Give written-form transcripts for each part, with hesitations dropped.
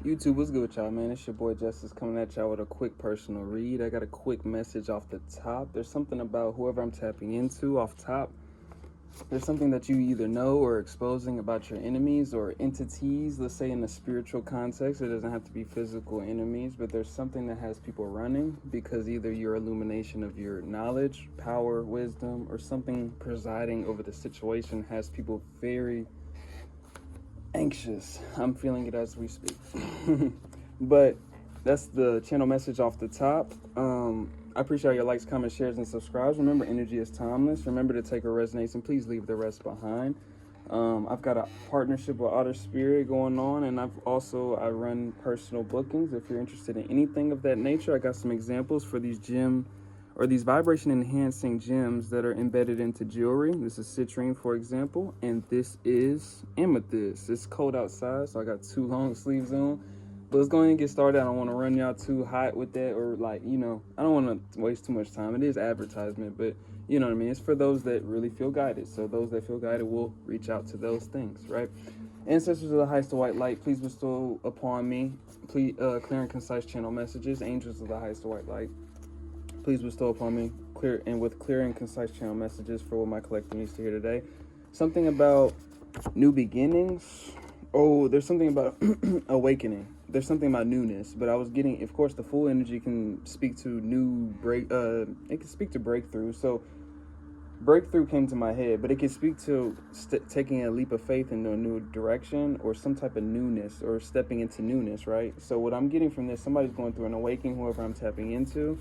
YouTube, what's good with y'all, man? It's your boy Justice coming at y'all with a quick personal read. I got a quick message off the top. There's something about whoever I'm tapping into off top. There's something that you either know or exposing about your enemies or entities, let's say in a spiritual context. It doesn't have to be physical enemies, but there's something that has people running because either your illumination of your knowledge, power, wisdom, or something presiding over the situation has people very anxious. I'm feeling it as we speak. But that's the channel message off the top. I appreciate your likes, comments, shares, and subscribes. Remember, energy is timeless. Remember to take what resonates and please leave the rest behind. I've got a partnership with Outer Spirit going on, and I run personal bookings. If you're interested in anything of that nature, I got some examples for these these vibration enhancing gems that are embedded into jewelry. This is citrine, for example, and this is amethyst. It's cold outside, so I got 2 long sleeves on. But let's go ahead and get started. I don't want to run y'all too hot with that, or I don't want to waste too much time. It is advertisement, but you know what I mean? It's for those that really feel guided. So those that feel guided will reach out to those things, right? Ancestors of the highest of white light, please bestow upon me clear and concise channel messages. Angels of the highest of white light, please bestow upon me clear and concise channel messages for what my collective needs to hear today. Something about new beginnings. Oh, there's something about awakening. There's something about newness, but I was getting, of course, the full energy can speak to it can speak to breakthrough. So breakthrough came to my head, but it can speak to taking a leap of faith into a new direction or some type of newness or stepping into newness, right? So what I'm getting from this, somebody's going through an awakening, whoever I'm tapping into.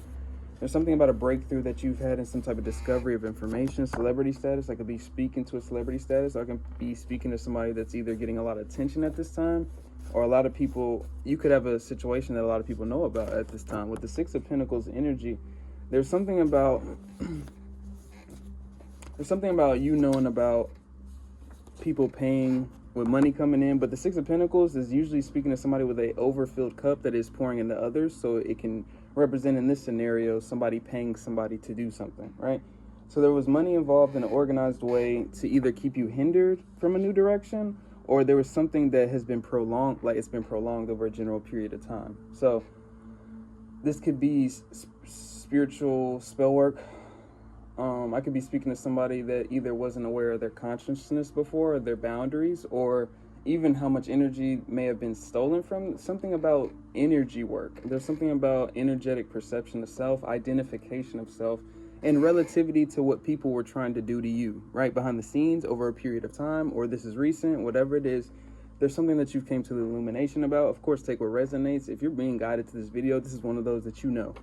There's something about a breakthrough that you've had in some type of discovery of information, celebrity status. I could be speaking to a celebrity status. I can be speaking to somebody that's either getting a lot of attention at this time, or a lot of people. You could have a situation that a lot of people know about at this time. With the 6 of Pentacles energy, there's something about you knowing about people paying with money coming in, but the 6 of Pentacles is usually speaking to somebody with a overfilled cup that is pouring into others, so it can represent in this scenario somebody paying somebody to do something, right? So there was money involved in an organized way to either keep you hindered from a new direction, or there was something that has been prolonged, like it's been prolonged over a general period of time. So this could be spiritual spell work. I could be speaking to somebody that either wasn't aware of their consciousness before, or their boundaries, or even how much energy may have been stolen from. Something about energy work. There's something about energetic perception of self, identification of self, and relativity to what people were trying to do to you, right? Behind the scenes over a period of time, or this is recent, whatever it is. There's something that you came to the illumination about. Of course, take what resonates. If you're being guided to this video, this is one of those that you know.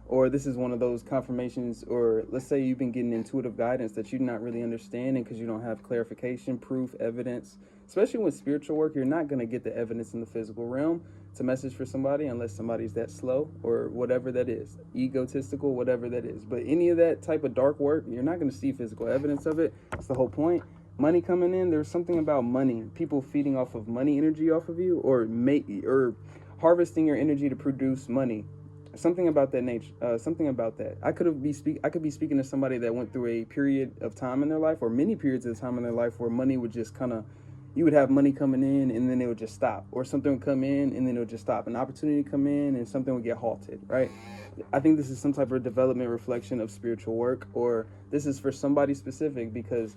Or this is one of those confirmations, or let's say you've been getting intuitive guidance that you're not really understanding because you don't have clarification, proof, evidence. Especially with spiritual work, you're not going to get the evidence in the physical realm to message for somebody unless somebody's that slow or whatever that is, egotistical, whatever that is. But any of that type of dark work, you're not going to see physical evidence of it. That's the whole point. Money coming in, there's something about money, people feeding off of money energy off of you, or harvesting your energy to produce money. Something about that nature, something about that. I could be speaking to somebody that went through a period of time in their life, or many periods of time in their life, where money would just you would have money coming in and then it would just stop, or something would come in and then it would just stop. An opportunity would come in and something would get halted, right? I think this is some type of development reflection of spiritual work, or this is for somebody specific, because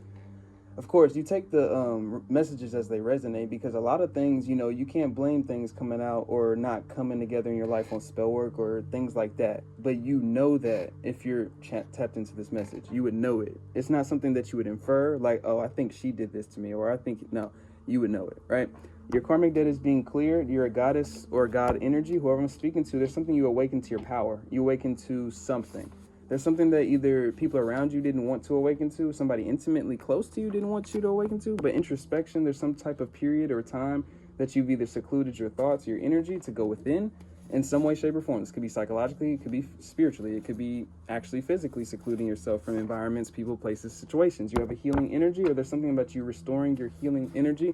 of course, you take the messages as they resonate, because a lot of things, you can't blame things coming out or not coming together in your life on spell work or things like that. But you know that if you're tapped into this message, you would know it. It's not something that you would infer, like, oh, I think she did this to me, or I think, no, you would know it, right? Your karmic debt is being cleared. You're a goddess or a god energy, whoever I'm speaking to. There's something you awaken to your power. You awaken to something. There's something that either people around you didn't want to awaken to, somebody intimately close to you didn't want you to awaken to, but introspection, there's some type of period or time that you've either secluded your thoughts, your energy to go within in some way, shape, or form. This could be psychologically, it could be spiritually, it could be actually physically secluding yourself from environments, people, places, situations. You have a healing energy, or there's something about you restoring your healing energy.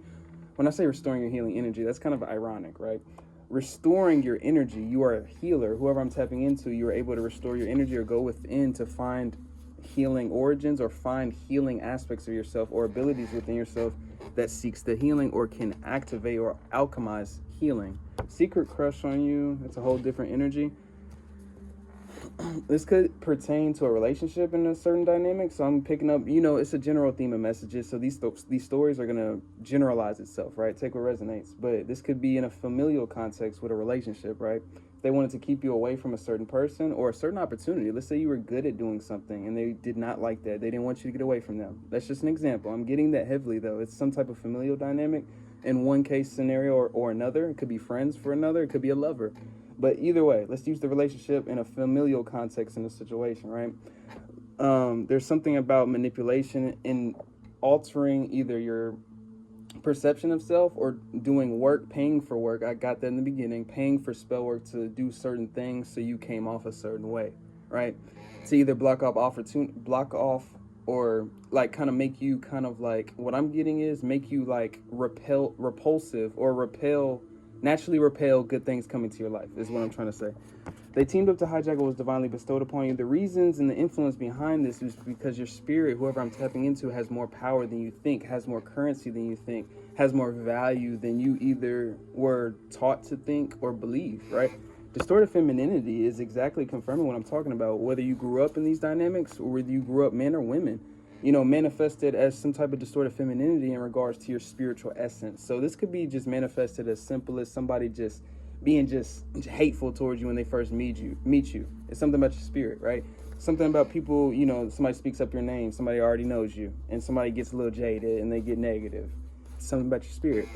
When I say restoring your healing energy, that's kind of ironic, right? Restoring your energy, you are a healer. Whoever I'm tapping into, you are able to restore your energy or go within to find healing origins or find healing aspects of yourself or abilities within yourself that seeks the healing or can activate or alchemize healing. secret crush on you. It's a whole different energy. This could pertain to a relationship in a certain dynamic. So I'm picking up, it's a general theme of messages. So these stories are going to generalize itself, right? Take what resonates. But this could be in a familial context with a relationship, right? They wanted to keep you away from a certain person or a certain opportunity. Let's say you were good at doing something and they did not like that. They didn't want you to get away from them. That's just an example. I'm getting that heavily, though. It's some type of familial dynamic in one case scenario or another. It could be friends for another. It could be a lover. But either way, let's use the relationship in a familial context in a situation, right? There's something about manipulation in altering either your perception of self or doing work, paying for work. I got that in the beginning, paying for spell work to do certain things so you came off a certain way, right? To either block off or like kind of make you kind of like, what I'm getting is make you like repulsive or naturally repel good things coming to your life is what I'm trying to say. They teamed up to hijack what was divinely bestowed upon you. The reasons and the influence behind this is because your spirit, whoever I'm tapping into, has more power than you think, has more currency than you think, has more value than you either were taught to think or believe, right? Distorted femininity is exactly confirming what I'm talking about, whether you grew up in these dynamics or whether you grew up men or women, manifested as some type of distorted femininity in regards to your spiritual essence. So this could be just manifested as simple as somebody just being just hateful towards you when they first meet you. It's something about your spirit, right? Something about people, somebody speaks up your name, somebody already knows you, and somebody gets a little jaded and they get negative. It's something about your spirit.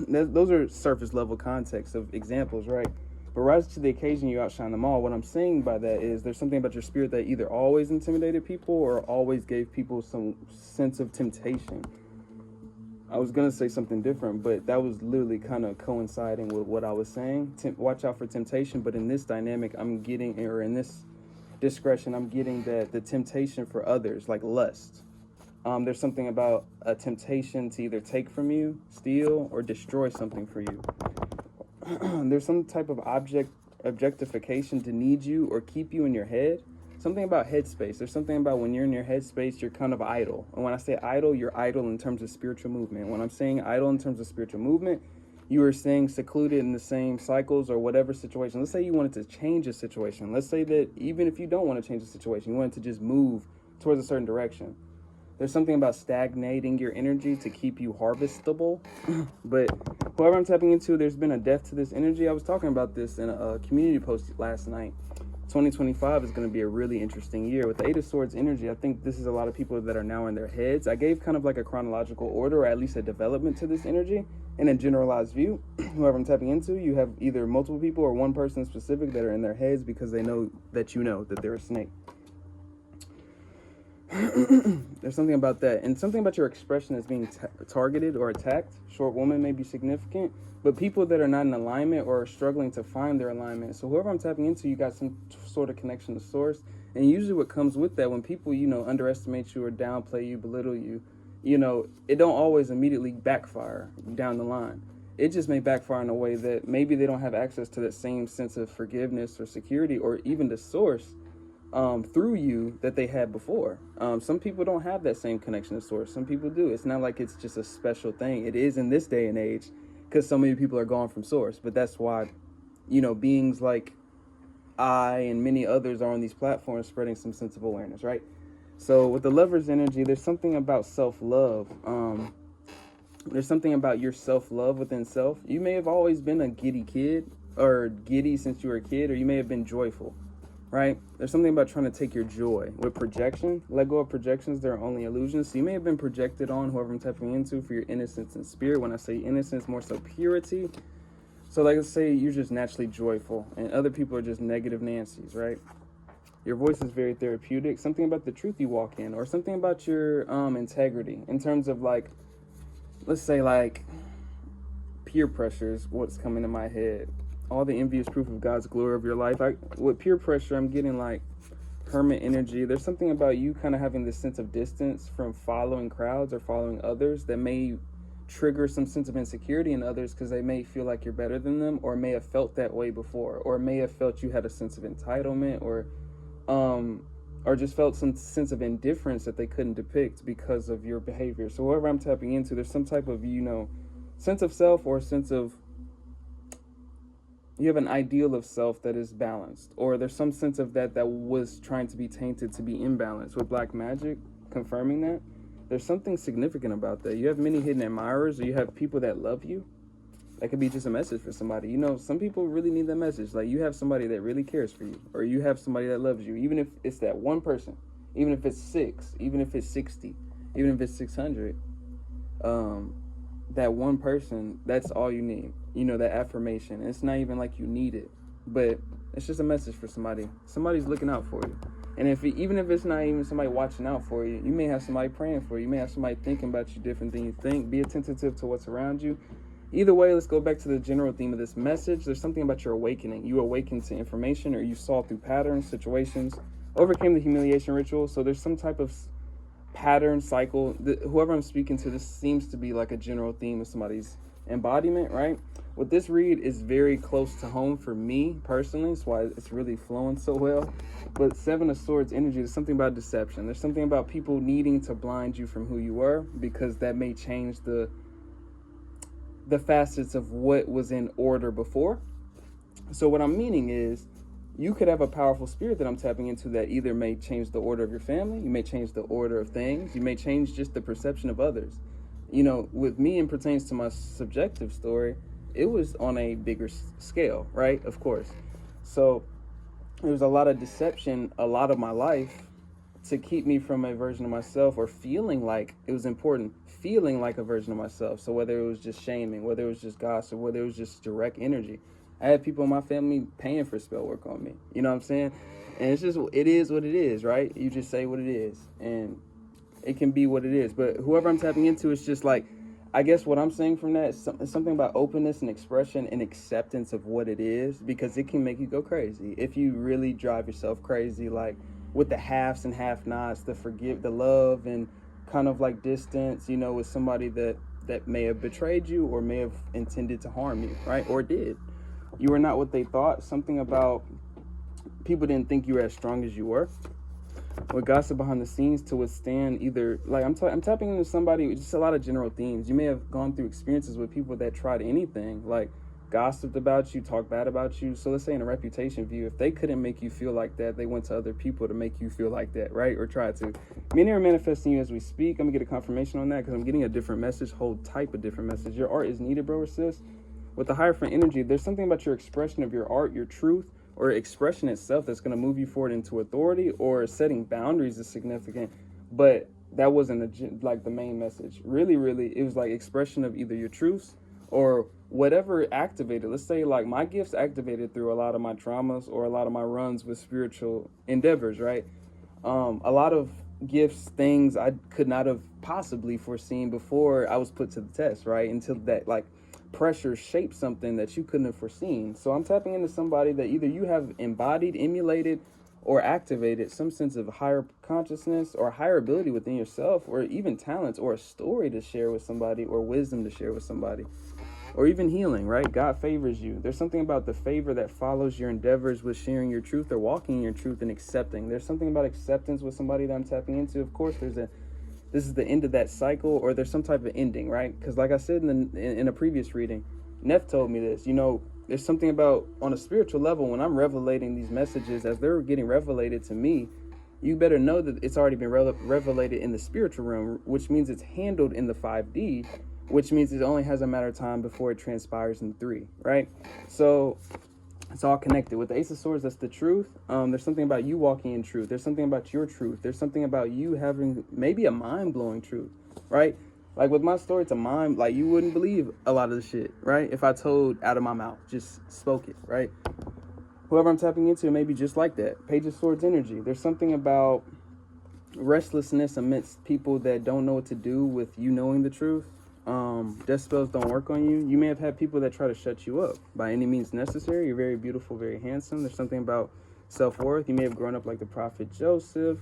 Those are surface level context of examples, right? But rise to the occasion, you outshine them all. What I'm saying by that is there's something about your spirit that either always intimidated people or always gave people some sense of temptation. I was going to say something different, but that was literally kind of coinciding with what I was saying. Watch out for temptation, but in this dynamic, in this discretion, I'm getting that the temptation for others, like lust. There's something about a temptation to either take from you, steal, or destroy something for you. There's some type of objectification to need you or keep you in your head. Something about headspace. There's something about when you're in your headspace, you're kind of idle. And when I say idle, you're idle in terms of spiritual movement. When I'm saying idle in terms of spiritual movement, you are staying secluded in the same cycles or whatever situation. Let's say you wanted to change a situation. Let's say that even if you don't want to change a situation, you wanted to just move towards a certain direction. There's something about stagnating your energy to keep you harvestable. But whoever I'm tapping into, there's been a death to this energy. I was talking about this in a community post last night. 2025 is going to be a really interesting year. With the Eight of Swords energy, I think this is a lot of people that are now in their heads. I gave kind of like a chronological order, or at least a development to this energy in a generalized view. Whoever I'm tapping into, you have either multiple people or one person specific that are in their heads because they know that they're a snake. There's something about that, and something about your expression as being targeted or attacked. Short woman may be significant, but people that are not in alignment or are struggling to find their alignment. So whoever I'm tapping into, you got some sort of connection to source, and usually what comes with that, when people underestimate you or downplay you, belittle you, it don't always immediately backfire down the line. It just may backfire in a way that maybe they don't have access to that same sense of forgiveness or security or even the source through you that they had before. Some people don't have that same connection to source. Some people do. It's not like it's just a special thing. It is in this day and age because so many people are gone from source. But that's why, beings like I and many others are on these platforms spreading some sense of awareness, right? So with the Lover's energy, there's something about self-love. There's something about your self-love within self. You may have always been a giddy kid or giddy since you were a kid, or you may have been joyful. Right? There's something about trying to take your joy. With projection, let go of projections, they're only illusions. So you may have been projected on, whoever I'm tapping into, for your innocence and spirit. When I say innocence, more so purity. So like, let's say you're just naturally joyful and other people are just negative Nancy's, right? Your voice is very therapeutic. Something about the truth you walk in, or something about your integrity in terms of like, let's say like peer pressure is what's coming to my head. All the envious proof of God's glory of your life. With peer pressure, I'm getting like hermit energy. There's something about you kind of having this sense of distance from following crowds or following others that may trigger some sense of insecurity in others because they may feel like you're better than them, or may have felt that way before, or may have felt you had a sense of entitlement, or just felt some sense of indifference that they couldn't depict because of your behavior. So whoever I'm tapping into, there's some type of, sense of self or sense of you have an ideal of self that is balanced, or there's some sense of that was trying to be tainted to be imbalanced. With black magic confirming that, there's something significant about that. You have many hidden admirers, or you have people that love you. That could be just a message for somebody. You know, some people really need that message. Like, you have somebody that really cares for you, or you have somebody that loves you, even if it's that one person, even if it's 6, even if it's 60, even if it's 600. That one person, that's all you need. You know, that affirmation. And it's not even like you need it, but it's just a message for somebody. Somebody's looking out for you. And even if it's not even somebody watching out for you, you may have somebody praying for you. You may have somebody thinking about you different than you think. Be attentive to what's around you. Either way, let's go back to the general theme of this message. There's something about your awakening. You awakened to information, or you saw through patterns, situations, overcame the humiliation ritual. So there's some type of pattern, cycle. Whoever I'm speaking to, this seems to be like a general theme of somebody's embodiment, right? What this read is very close to home for me personally. That's why it's really flowing so well. But 7 of Swords energy, there's something about deception. There's something about people needing to blind you from who you were, because that may change the facets of what was in order before. So what I'm meaning is, you could have a powerful spirit that I'm tapping into that either may change the order of your family, you may change the order of things, you may change just the perception of others. You know, with me, and pertains to my subjective story, it was on a bigger scale, right? Of course. So there was a lot of deception a lot of my life to keep me from a version of myself, or feeling like it was important, feeling like a version of myself. So whether it was just shaming, whether it was just gossip, whether it was just direct energy, I had people in my family paying for spell work on me. You know what I'm saying? And it's just, it is what it is, right? You just say what it is, and it can be what it is. But whoever I'm tapping into, is just like, I guess what I'm saying from that is something about openness and expression and acceptance of what it is, because it can make you go crazy if you really drive yourself crazy, like with the halves and half-nots, the love and kind of like distance, you know, with somebody that may have betrayed you or may have intended to harm you, right? Or did. You were not what they thought. Something about people didn't think you were as strong as you were. With gossip behind the scenes to withstand either, like I'm tapping into somebody, just a lot of general themes. You may have gone through experiences with people that tried anything, like gossiped about you, talked bad about you. So let's say in a reputation view, if they couldn't make you feel like that, they went to other people to make you feel like that, right? Or try to. Many are manifesting you as we speak. I'm gonna get a confirmation on that, because I'm getting a different message, whole type of different message. Your art is needed, bro or sis. With the Hierophant energy, there's something about your expression of your art, your truth, or expression itself that's going to move you forward into authority, or setting boundaries is significant. But that wasn't like the main message. Really, it was like expression of either your truths or whatever activated. Let's say like my gifts activated through a lot of my traumas or a lot of my runs with spiritual endeavors, right? A lot of gifts, things I could not have possibly foreseen before I was put to the test, right? Until that like pressure shaped something that you couldn't have foreseen. So I'm tapping into somebody that either you have embodied, emulated, or activated some sense of higher consciousness or higher ability within yourself, or even talents, or a story to share with somebody, or wisdom to share with somebody, or even healing, right? God favors you. There's something about the favor that follows your endeavors with sharing your truth or walking in your truth and accepting. There's something about acceptance with somebody that I'm tapping into. Of course, this is the end of that cycle, or there's some type of ending, right? Because like I said in a previous reading, Neff told me this, you know, there's something about, on a spiritual level, when I'm revelating these messages, as they're getting revelated to me, you better know that it's already been revelated in the spiritual realm, which means it's handled in the 5D, which means it only has a matter of time before it transpires in 3, right? So it's all connected. With the Ace of Swords, that's the truth. There's something about you walking in truth. There's something about your truth. There's something about you having maybe a mind-blowing truth, right? Like with my story, it's a mind, like you wouldn't believe a lot of the shit, right? If I told out of my mouth, just spoke it, right? Whoever I'm tapping into, maybe just like that. Page of Swords energy. There's something about restlessness amidst people that don't know what to do with you knowing the truth. Death spells don't work on you. You may have had people that try to shut you up by any means necessary. You're very beautiful, very handsome. There's something about self-worth. You may have grown up like the prophet Joseph.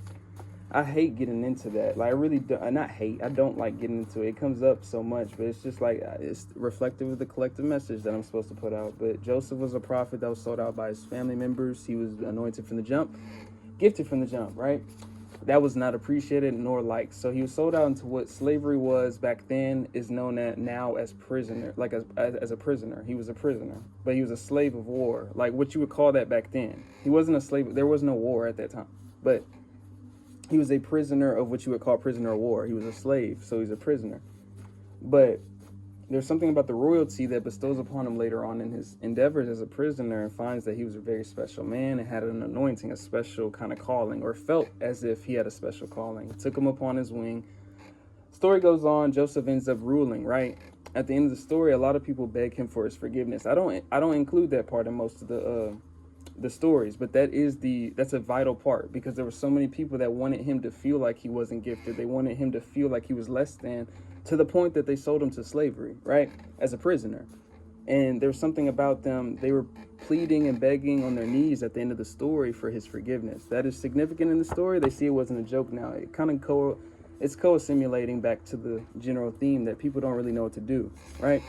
I hate getting into that. Like I really don't, not hate, I don't like getting into it. It comes up so much, but it's just like, it's reflective of the collective message that I'm supposed to put out. But Joseph was a prophet that was sought out by his family members. He was anointed from the jump, gifted from the jump, right? that was not appreciated nor liked. So he was sold out into what slavery was back then is known as now as prisoner, like as a prisoner. He was a prisoner, but he was a slave of war, like what you would call that back then. He wasn't a slave. There was no war at that time, but he was a prisoner of what you would call prisoner of war. He was a slave, so he's a prisoner. But there's something about the royalty that bestows upon him later on in his endeavors as a prisoner, and finds that he was a very special man and had an anointing, a special kind of calling, or felt as if he had a special calling. It took him upon his wing. Story goes on. Joseph ends up ruling, right? At the end of the story, a lot of people beg him for his forgiveness. I don't include that part in most of the stories, but that's a vital part, because there were so many people that wanted him to feel like he wasn't gifted. They wanted him to feel like he was less than, to the point that they sold him to slavery, right, as a prisoner. And there was something about them. They were pleading and begging on their knees at the end of the story for his forgiveness. That is significant in the story. They see it wasn't a joke now. It kind of it's co-assimilating back to the general theme that people don't really know what to do, right?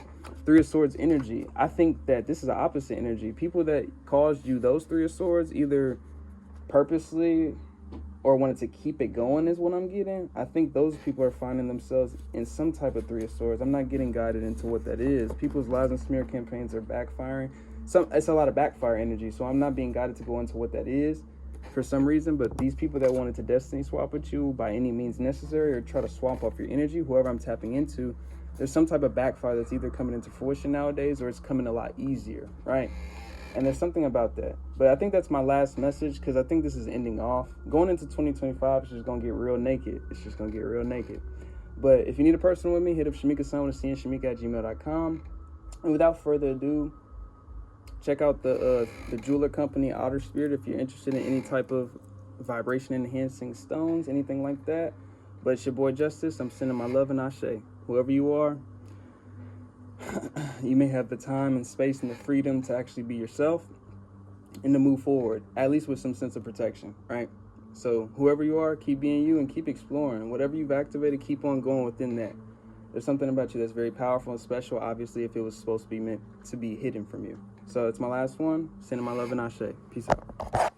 Three of Swords energy. I think that this is an opposite energy. People that caused you those Three of Swords either purposely or wanted to keep it going is what I'm getting. I think those people are finding themselves in some type of Three of Swords. I'm not getting guided into what that is. People's lies and smear campaigns are backfiring. It's a lot of backfire energy, so I'm not being guided to go into what that is for some reason. But these people that wanted to destiny swap with you by any means necessary, or try to swamp off your energy, whoever I'm tapping into, there's some type of backfire that's either coming into fruition nowadays or it's coming a lot easier, right? And there's something about that. But I think that's my last message, because I think this is ending off. Going into 2025, it's just going to get real naked. It's just going to get real naked. But if you need a person with me, hit up Shamika-san with a C and Shamika@gmail.com. And without further ado, check out the jeweler company, Outer Spirit, if you're interested in any type of vibration-enhancing stones, anything like that. But it's your boy Justice. I'm sending my love and ashe. Whoever you are, you may have the time and space and the freedom to actually be yourself and to move forward, at least with some sense of protection, right? So whoever you are, keep being you and keep exploring. Whatever you've activated, keep on going within that. There's something about you that's very powerful and special, obviously, if it was supposed to be meant to be hidden from you. So it's my last one. Sending my love and ashe. Peace out.